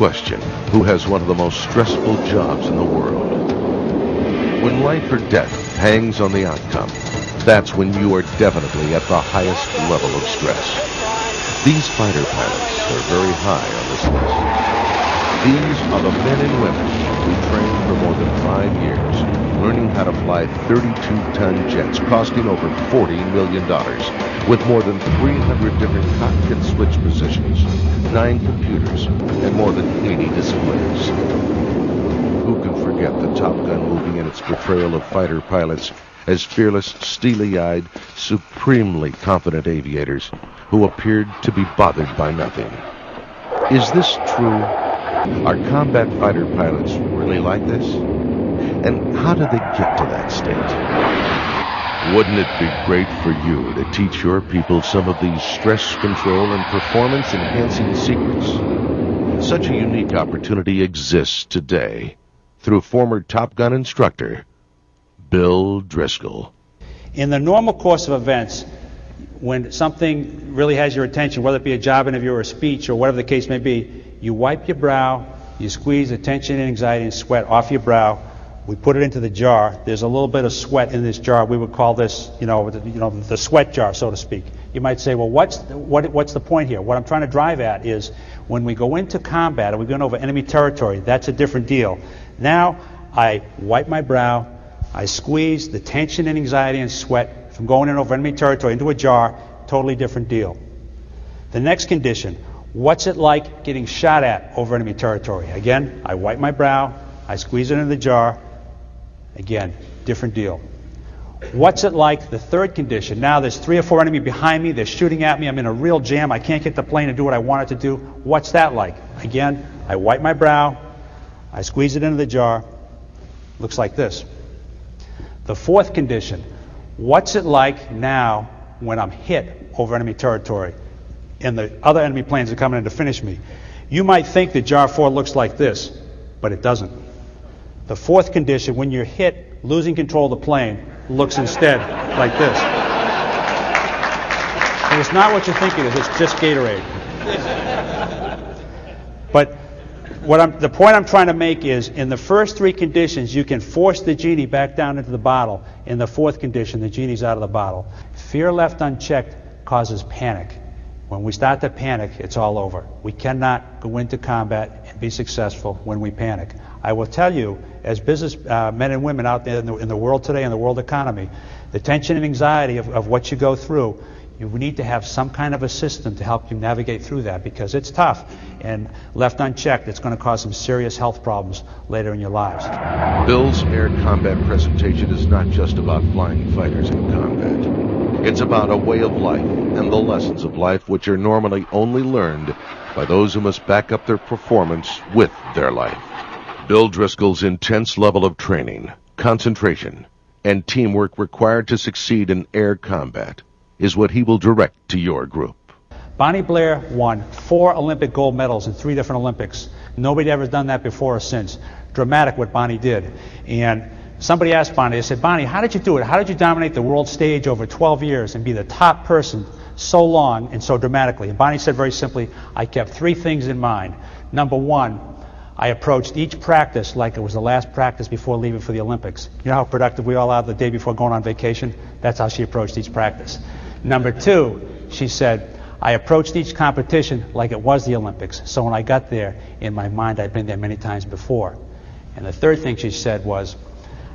question who has one of the most stressful jobs in the world. When life or death hangs on the outcome, that's when you are definitely at the highest level of stress. These fighter pilots are very high on this list. These are the men and women who trained for more than 5 years, learning how to fly 32-ton jets costing over $40 million, with more than 300 different cockpit switch positions, 9 computers, and more than 80 displays. Who can forget the Top Gun movie and its portrayal of fighter pilots as fearless, steely-eyed, supremely confident aviators who appeared to be bothered by nothing? Is this true? Are combat fighter pilots really like this? And how do they get to that state? Wouldn't it be great for you to teach your people some of these stress control and performance-enhancing secrets? Such a unique opportunity exists today through former Top Gun instructor Bill Driscol. In the normal course of events, when something really has your attention, whether it be a job interview or a speech or whatever the case may be, you wipe your brow, you squeeze the tension and anxiety and sweat off your brow. We put it into the jar. There's a little bit of sweat in this jar. We would call this, the sweat jar, so to speak. You might say, well, what's the point here? What I'm trying to drive at is when we go into combat and we're going over enemy territory, that's a different deal. Now I wipe my brow, I squeeze the tension and anxiety and sweat from going in over enemy territory into a jar, totally different deal. The next condition, what's it like getting shot at over enemy territory? Again, I wipe my brow, I squeeze it in the jar, again, different deal. What's it like, the third condition? Now there's 3 or 4 enemies behind me, they're shooting at me, I'm in a real jam, I can't get the plane to do what I want it to do. What's that like? Again, I wipe my brow, I squeeze it into the jar, looks like this. The fourth condition, what's it like now when I'm hit over enemy territory and the other enemy planes are coming in to finish me? You might think that jar 4 looks like this, but it doesn't. The fourth condition, when you're hit, losing control of the plane, looks instead like this. And it's not what you think it is, it's just Gatorade. But the point I'm trying to make is, in the first 3 conditions, you can force the genie back down into the bottle. In the fourth condition, the genie's out of the bottle. Fear left unchecked causes panic. When we start to panic, it's all over. We cannot go into combat and be successful when we panic. I will tell you, as business men and women out there in the world today, in the world economy, the tension and anxiety of what you go through, you need to have some kind of a system to help you navigate through that, because it's tough, and left unchecked, it's going to cause some serious health problems later in your lives. Bill's air combat presentation is not just about flying fighters in combat. It's about a way of life and the lessons of life which are normally only learned by those who must back up their performance with their life. Bill Driscol's intense level of training, concentration, and teamwork required to succeed in air combat is what he will direct to your group. Bonnie Blair won 4 Olympic gold medals in 3 different Olympics. Nobody ever done that before or since. Dramatic what Bonnie did. And somebody asked Bonnie, they said, Bonnie, how did you do it? How did you dominate the world stage over 12 years and be the top person so long and so dramatically? And Bonnie said very simply, I kept 3 things in mind. Number 1, I approached each practice like it was the last practice before leaving for the Olympics. You know how productive we all are the day before going on vacation? That's how she approached each practice. Number 2, she said, I approached each competition like it was the Olympics. So when I got there, in my mind, I'd been there many times before. And the third thing she said was,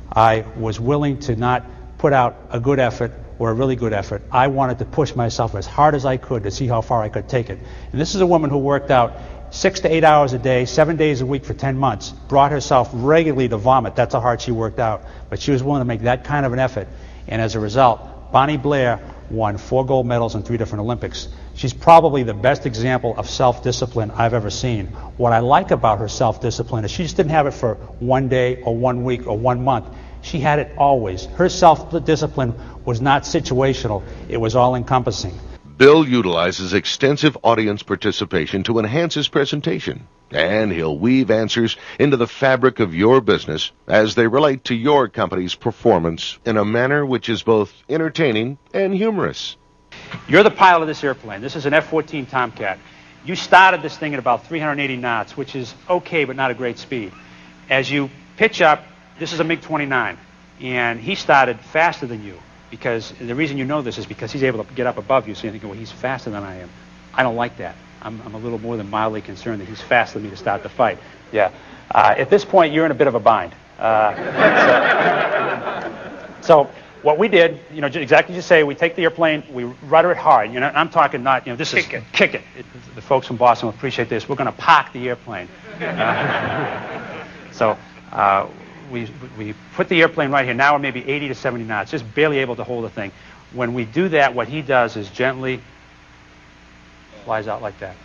I was willing to not put out a good effort or a really good effort. I wanted to push myself as hard as I could to see how far I could take it. And this is a woman who worked out 6 to 8 hours a day, 7 days a week for 10 months, brought herself regularly to vomit. That's how hard she worked out. But she was willing to make that kind of an effort. And as a result, Bonnie Blair won 4 gold medals in 3 different Olympics. She's probably the best example of self-discipline I've ever seen. What I like about her self-discipline is she just didn't have it for 1 day or 1 week or 1 month. She had it always. Her self-discipline was not situational. It was all-encompassing. Bill utilizes extensive audience participation to enhance his presentation, and he'll weave answers into the fabric of your business as they relate to your company's performance in a manner which is both entertaining and humorous. You're the pilot of this airplane. This is an F-14 Tomcat. You started this thing at about 380 knots, which is okay, but not a great speed. As you pitch up, this is a MiG-29, and he started faster than you, because the reason you know this is because he's able to get up above you, so you think, well, he's faster than I am. I don't like that. I'm a little more than mildly concerned that he's faster than me to start the fight. Yeah. At this point, you're in a bit of a bind. So what we did, exactly as you say, we take the airplane, we rudder it hard. I'm talking not, this is kick it. The folks from Boston will appreciate this. We're going to park the airplane. So we put the airplane right here. Now we're maybe 80 to 70 knots, just barely able to hold the thing. When we do that, what he does is gently flies out like that.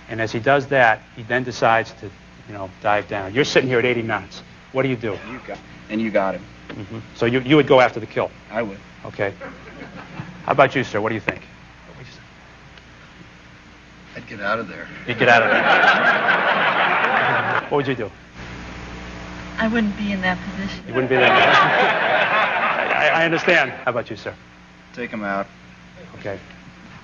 And as he does that, he then decides to, dive down. You're sitting here at 80 knots. What do you do? You got him. Mm-hmm. So you would go after the kill? I would. Okay. How about you, sir? What do you think? I'd get out of there. You'd get out of there. What would you do? I wouldn't be in that position. You wouldn't be in that position? I understand. How about you, sir? Take him out. Okay.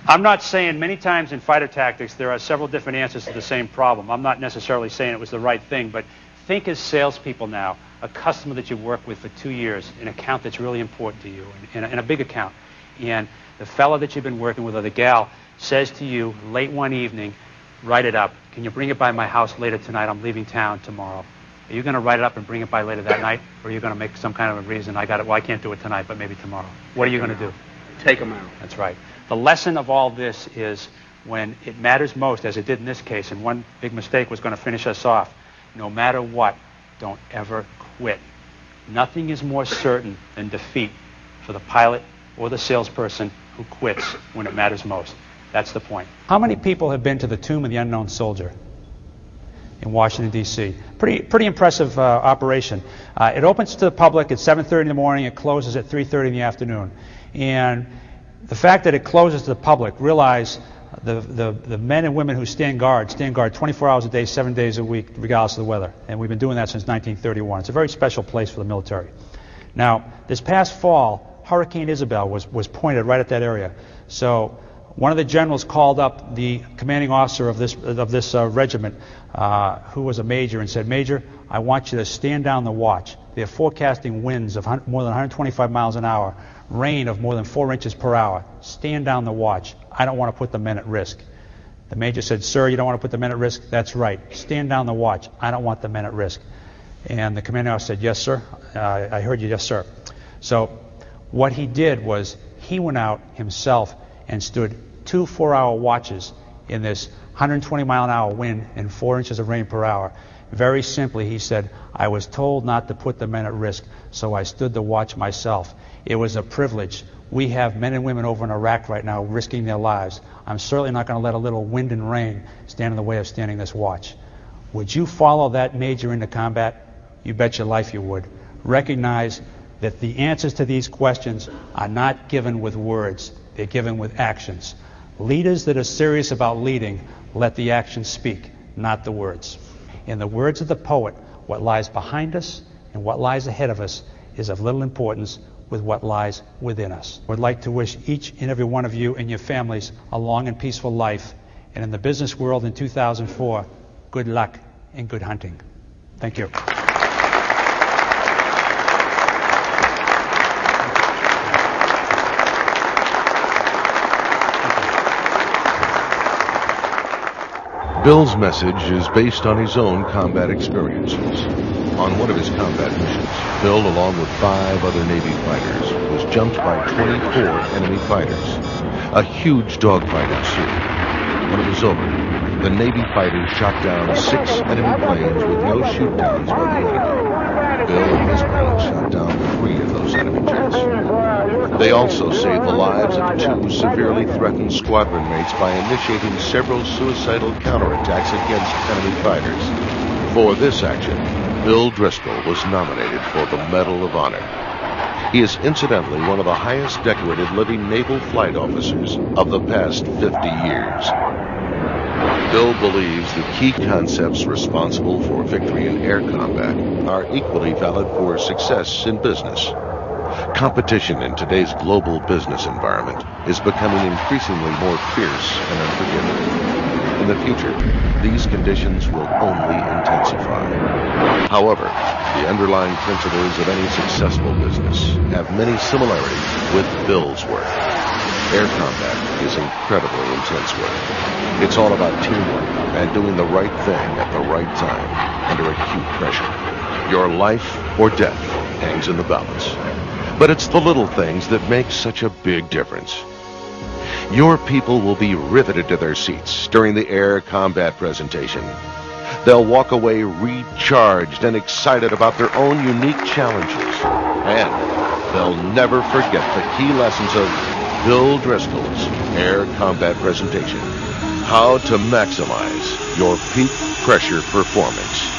I'm not saying many times in fighter tactics there are several different answers to the same problem. I'm not necessarily saying it was the right thing, but think as salespeople now, a customer that you've worked with for 2 years, an account that's really important to you, and a big account. And the fellow that you've been working with, or the gal, says to you late one evening, write it up. Can you bring it by my house later tonight? I'm leaving town tomorrow. Are you going to write it up and bring it by later that night? Or are you going to make some kind of a reason, I can't do it tonight, but maybe tomorrow? What are you going to do? Take him out. That's right. The lesson of all this is when it matters most, as it did in this case, and one big mistake was going to finish us off, no matter what, don't ever quit. Nothing is more certain than defeat for the pilot or the salesperson who quits when it matters most. That's the point. How many people have been to the Tomb of the Unknown Soldier in Washington, D.C.? Pretty impressive operation. It opens to the public at 7:30 in the morning. It closes at 3:30 in the afternoon. And the fact that it closes to the public, realize the men and women who stand guard 24 hours a day, 7 days a week, regardless of the weather. And we've been doing that since 1931. It's a very special place for the military. Now, this past fall, Hurricane Isabel was pointed right at that area. So one of the generals called up the commanding officer of this regiment, who was a major, and said, "Major, I want you to stand down the watch. They're forecasting winds of more than 125 miles an hour, rain of more than 4 inches per hour. Stand down the watch. I don't want to put the men at risk." The major said, "Sir, you don't want to put the men at risk? That's right. Stand down the watch. I don't want the men at risk." And the commanding officer said, "Yes, sir. I heard you, yes, sir." So what he did was he went out himself and stood 2 4-hour watches in this 120-mile-an-hour wind and 4 inches of rain per hour. Very simply, he said, "I was told not to put the men at risk, so I stood the watch myself. It was a privilege. We have men and women over in Iraq right now risking their lives. I'm certainly not going to let a little wind and rain stand in the way of standing this watch." Would you follow that major into combat? You bet your life you would. Recognize that the answers to these questions are not given with words. They're given with actions. Leaders that are serious about leading let the actions speak, not the words. In the words of the poet, what lies behind us and what lies ahead of us is of little importance with what lies within us. I would like to wish each and every one of you and your families a long and peaceful life, and in the business world in 2004, good luck and good hunting. Thank you. Bill's message is based on his own combat experiences. On one of his combat missions, Bill, along with 5 other Navy fighters, was jumped by 24 enemy fighters. A huge dogfight ensued. When it was over, the Navy fighters shot down 6 enemy planes with no shoot-downs by the enemy. Bill and his pilot shot down 3 of those enemy jets. They also saved the lives of 2 severely threatened squadron mates by initiating several suicidal counterattacks against enemy fighters. For this action, Bill Driscol was nominated for the Medal of Honor. He is incidentally one of the highest decorated living naval flight officers of the past 50 years. Bill believes the key concepts responsible for victory in air combat are equally valid for success in business. Competition in today's global business environment is becoming increasingly more fierce and unforgiving. In the future, these conditions will only intensify. However, the underlying principles of any successful business have many similarities with Bill's work. Air combat is incredibly intense work. It's all about teamwork and doing the right thing at the right time under acute pressure. Your life or death hangs in the balance. But it's the little things that make such a big difference. Your people will be riveted to their seats during the air combat presentation. They'll walk away recharged and excited about their own unique challenges. And they'll never forget the key lessons of Bill Driscoll's air combat presentation. How to maximize your peak pressure performance.